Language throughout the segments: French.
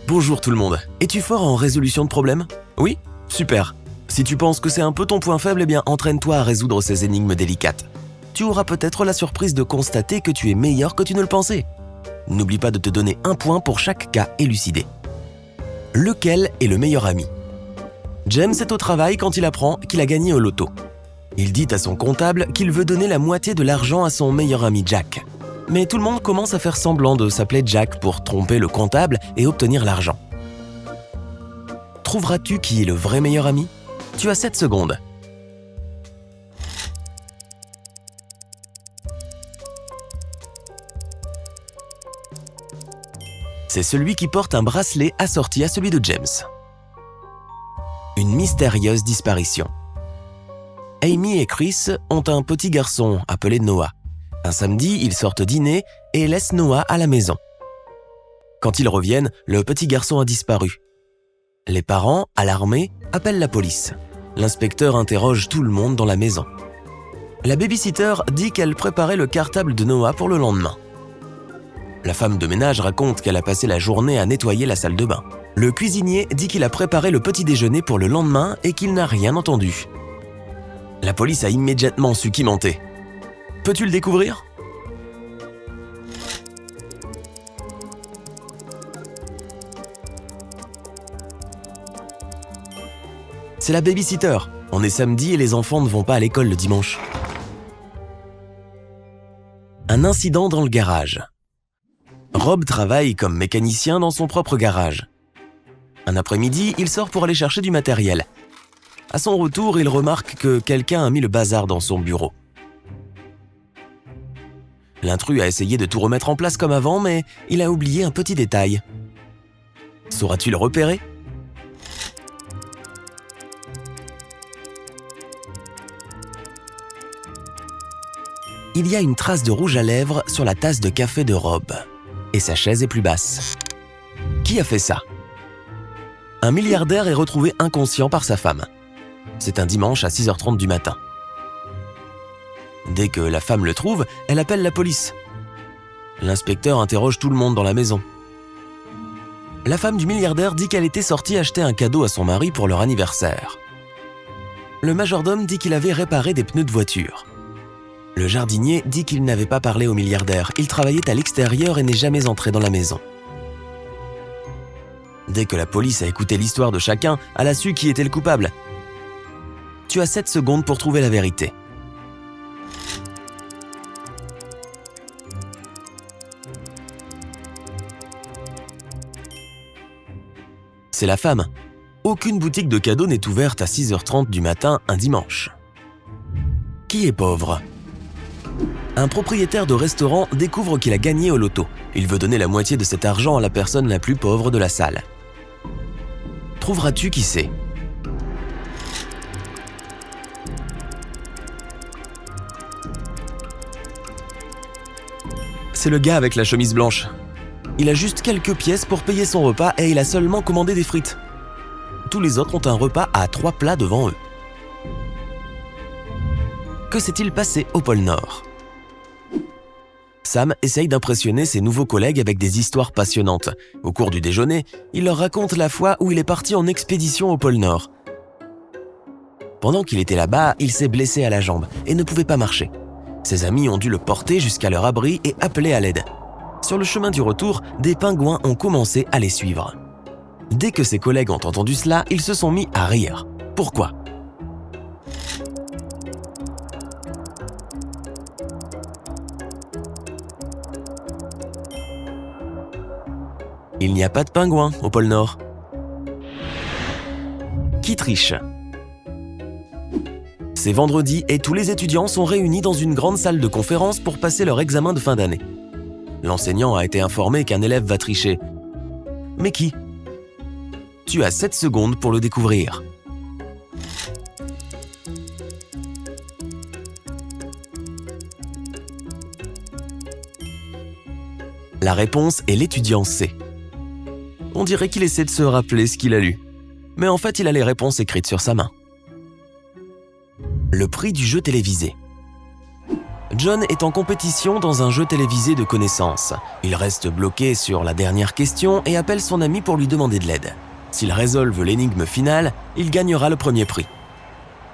Bonjour tout le monde. Es-tu fort en résolution de problèmes? Oui? Super. Si tu penses que c'est un peu ton point faible, eh bien entraîne-toi à résoudre ces énigmes délicates. Tu auras peut-être la surprise de constater que tu es meilleur que tu ne le pensais. N'oublie pas de te donner un point pour chaque cas élucidé. Lequel est le meilleur ami? James est au travail quand il apprend qu'il a gagné au loto. Il dit à son comptable qu'il veut donner la moitié de l'argent à son meilleur ami Jack. Mais tout le monde commence à faire semblant de s'appeler Jack pour tromper le comptable et obtenir l'argent. Trouveras-tu qui est le vrai meilleur ami? Tu as 7 secondes. C'est celui qui porte un bracelet assorti à celui de James. Une mystérieuse disparition. Amy et Chris ont un petit garçon appelé Noah. Un samedi, ils sortent dîner et laissent Noah à la maison. Quand ils reviennent, le petit garçon a disparu. Les parents, alarmés, appellent la police. L'inspecteur interroge tout le monde dans la maison. La babysitter dit qu'elle préparait le cartable de Noah pour le lendemain. La femme de ménage raconte qu'elle a passé la journée à nettoyer la salle de bain. Le cuisinier dit qu'il a préparé le petit déjeuner pour le lendemain et qu'il n'a rien entendu. La police a immédiatement su qui mentait. Peux-tu le découvrir? C'est la babysitter. On est samedi et les enfants ne vont pas à l'école le dimanche. Un incident dans le garage. Rob travaille comme mécanicien dans son propre garage. Un après-midi, il sort pour aller chercher du matériel. À son retour, il remarque que quelqu'un a mis le bazar dans son bureau. L'intrus a essayé de tout remettre en place comme avant, mais il a oublié un petit détail. Sauras-tu le repérer? Il y a une trace de rouge à lèvres sur la tasse de café de Rob. Et sa chaise est plus basse. Qui a fait ça? Un milliardaire est retrouvé inconscient par sa femme. C'est un dimanche à 6h30 du matin. Dès que la femme le trouve, elle appelle la police. L'inspecteur interroge tout le monde dans la maison. La femme du milliardaire dit qu'elle était sortie acheter un cadeau à son mari pour leur anniversaire. Le majordome dit qu'il avait réparé des pneus de voiture. Le jardinier dit qu'il n'avait pas parlé au milliardaire. Il travaillait à l'extérieur et n'est jamais entré dans la maison. Dès que la police a écouté l'histoire de chacun, elle a su qui était le coupable. Tu as 7 secondes pour trouver la vérité. C'est la femme. Aucune boutique de cadeaux n'est ouverte à 6h30 du matin un dimanche. Qui est pauvre? Un propriétaire de restaurant découvre qu'il a gagné au loto. Il veut donner la moitié de cet argent à la personne la plus pauvre de la salle. Trouveras-tu qui c'est? C'est le gars avec la chemise blanche. Il a juste quelques pièces pour payer son repas et il a seulement commandé des frites. Tous les autres ont un repas à 3 plats devant eux. Que s'est-il passé au pôle Nord? Sam essaye d'impressionner ses nouveaux collègues avec des histoires passionnantes. Au cours du déjeuner, il leur raconte la fois où il est parti en expédition au pôle Nord. Pendant qu'il était là-bas, il s'est blessé à la jambe et ne pouvait pas marcher. Ses amis ont dû le porter jusqu'à leur abri et appeler à l'aide. Sur le chemin du retour, des pingouins ont commencé à les suivre. Dès que ses collègues ont entendu cela, ils se sont mis à rire. Pourquoi? Il n'y a pas de pingouins au pôle Nord. Qui triche? C'est vendredi et tous les étudiants sont réunis dans une grande salle de conférence pour passer leur examen de fin d'année. L'enseignant a été informé qu'un élève va tricher. Mais qui? Tu as 7 secondes pour le découvrir. La réponse est l'étudiant C. On dirait qu'il essaie de se rappeler ce qu'il a lu. Mais en fait, il a les réponses écrites sur sa main. Le prix du jeu télévisé. John est en compétition dans un jeu télévisé de connaissances. Il reste bloqué sur la dernière question et appelle son ami pour lui demander de l'aide. S'il résolve l'énigme finale, il gagnera le premier prix.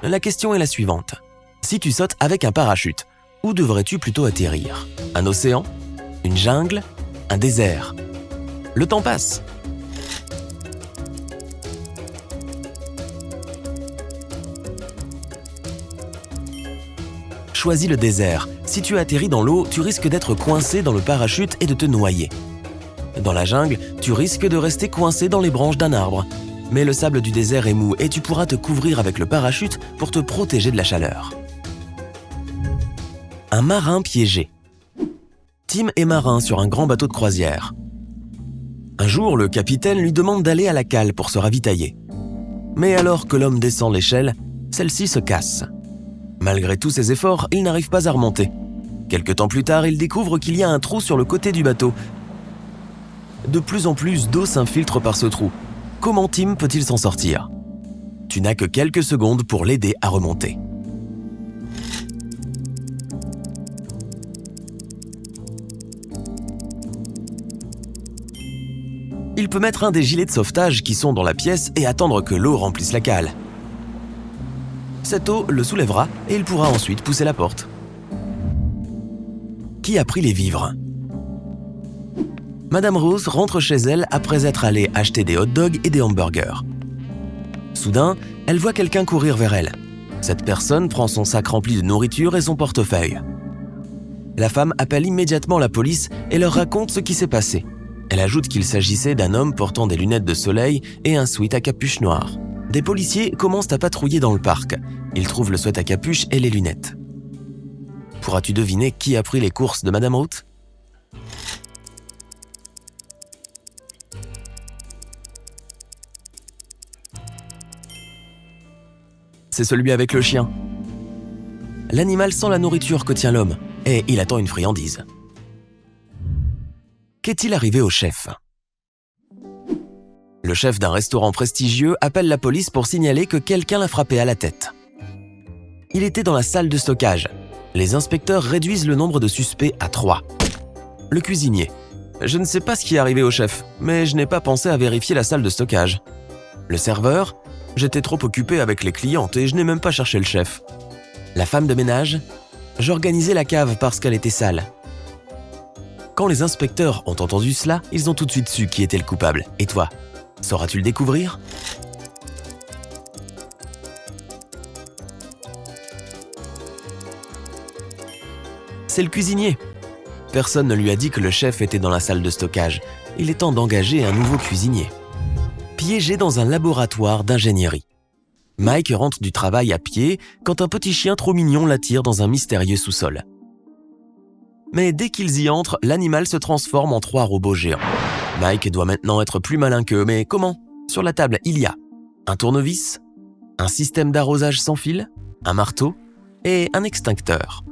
La question est la suivante. Si tu sautes avec un parachute, où devrais-tu plutôt atterrir? Un océan? Une jungle? Un désert? Le temps passe. Choisis le désert. Si tu atterris dans l'eau, tu risques d'être coincé dans le parachute et de te noyer. Dans la jungle, tu risques de rester coincé dans les branches d'un arbre. Mais le sable du désert est mou et tu pourras te couvrir avec le parachute pour te protéger de la chaleur. Un marin piégé. Tim est marin sur un grand bateau de croisière. Un jour, le capitaine lui demande d'aller à la cale pour se ravitailler. Mais alors que l'homme descend l'échelle, celle-ci se casse. Malgré tous ses efforts, il n'arrive pas à remonter. Quelque temps plus tard, il découvre qu'il y a un trou sur le côté du bateau. De plus en plus d'eau s'infiltre par ce trou. Comment Tim peut-il s'en sortir? Tu n'as que quelques secondes pour l'aider à remonter. Il peut mettre un des gilets de sauvetage qui sont dans la pièce et attendre que l'eau remplisse la cale. Cette eau le soulèvera et il pourra ensuite pousser la porte. Qui a pris les vivres? Madame Rose rentre chez elle après être allée acheter des hot-dogs et des hamburgers. Soudain, elle voit quelqu'un courir vers elle. Cette personne prend son sac rempli de nourriture et son portefeuille. La femme appelle immédiatement la police et leur raconte ce qui s'est passé. Elle ajoute qu'il s'agissait d'un homme portant des lunettes de soleil et un sweat à capuche noire. Des policiers commencent à patrouiller dans le parc. Ils trouvent le sweat à capuche et les lunettes. Pourras-tu deviner qui a pris les courses de Madame Root? C'est celui avec le chien. L'animal sent la nourriture que tient l'homme et il attend une friandise. Qu'est-il arrivé au chef? Le chef d'un restaurant prestigieux appelle la police pour signaler que quelqu'un l'a frappé à la tête. Il était dans la salle de stockage. Les inspecteurs réduisent le nombre de suspects à 3. Le cuisinier. Je ne sais pas ce qui est arrivé au chef, mais je n'ai pas pensé à vérifier la salle de stockage. Le serveur. J'étais trop occupé avec les clientes et je n'ai même pas cherché le chef. La femme de ménage. J'organisais la cave parce qu'elle était sale. Quand les inspecteurs ont entendu cela, ils ont tout de suite su qui était le coupable. Et toi, sauras-tu le découvrir? C'est le cuisinier. Personne ne lui a dit que le chef était dans la salle de stockage. Il est temps d'engager un nouveau cuisinier. Piégé dans un laboratoire d'ingénierie. Mike rentre du travail à pied quand un petit chien trop mignon l'attire dans un mystérieux sous-sol. Mais dès qu'ils y entrent, l'animal se transforme en 3 robots géants. Mike doit maintenant être plus malin qu'eux, mais comment? Sur la table, il y a un tournevis, un système d'arrosage sans fil, un marteau et un extincteur.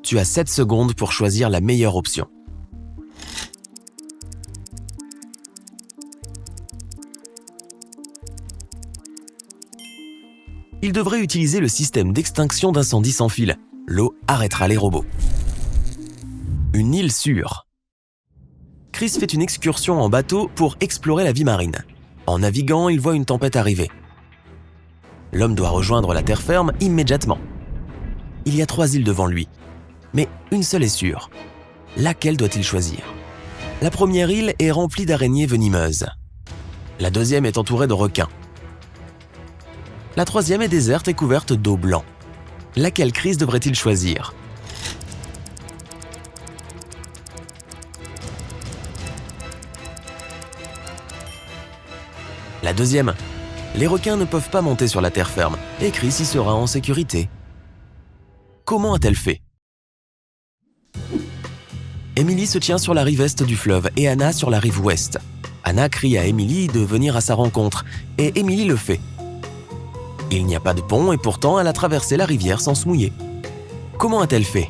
Tu as 7 secondes pour choisir la meilleure option. Il devrait utiliser le système d'extinction d'incendie sans fil. L'eau arrêtera les robots. Une île sûre. Chris fait une excursion en bateau pour explorer la vie marine. En naviguant, il voit une tempête arriver. L'homme doit rejoindre la terre ferme immédiatement. Il y a 3 îles devant lui, mais une seule est sûre. Laquelle doit-il choisir? La première île est remplie d'araignées venimeuses. La deuxième est entourée de requins. La troisième est déserte et couverte d'eau blanc. Laquelle Chris devrait-il choisir? La deuxième. Les requins ne peuvent pas monter sur la terre ferme et Chris y sera en sécurité. Comment a-t-elle fait? Emily se tient sur la rive est du fleuve et Anna sur la rive ouest. Anna crie à Emily de venir à sa rencontre et Emily le fait. Il n'y a pas de pont et pourtant elle a traversé la rivière sans se mouiller. Comment a-t-elle fait?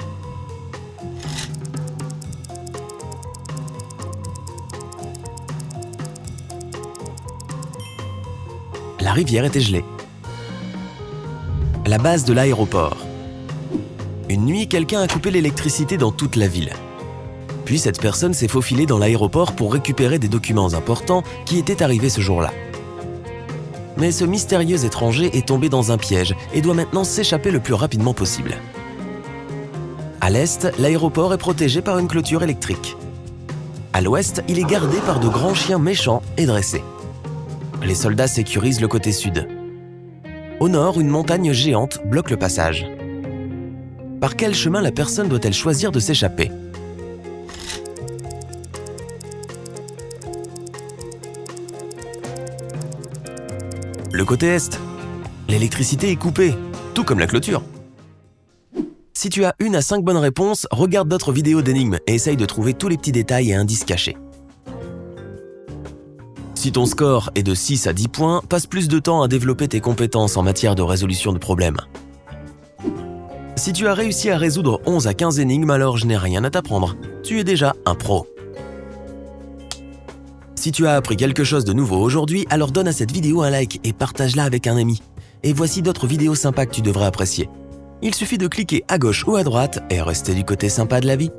La rivière était gelée. La base de l'aéroport. Une nuit, quelqu'un a coupé l'électricité dans toute la ville. Puis cette personne s'est faufilée dans l'aéroport pour récupérer des documents importants qui étaient arrivés ce jour-là. Mais ce mystérieux étranger est tombé dans un piège et doit maintenant s'échapper le plus rapidement possible. À l'est, l'aéroport est protégé par une clôture électrique. À l'ouest, il est gardé par de grands chiens méchants et dressés. Les soldats sécurisent le côté sud. Au nord, une montagne géante bloque le passage. Par quel chemin la personne doit-elle choisir de s'échapper ? Le côté est. L'électricité est coupée, tout comme la clôture. Si tu as 1 à 5 bonnes réponses, regarde d'autres vidéos d'énigmes et essaye de trouver tous les petits détails et indices cachés. Si ton score est de 6 à 10 points, passe plus de temps à développer tes compétences en matière de résolution de problèmes. Si tu as réussi à résoudre 11 à 15 énigmes, alors je n'ai rien à t'apprendre. Tu es déjà un pro. Si tu as appris quelque chose de nouveau aujourd'hui, alors donne à cette vidéo un like et partage-la avec un ami. Et voici d'autres vidéos sympas que tu devrais apprécier. Il suffit de cliquer à gauche ou à droite et rester du côté sympa de la vie.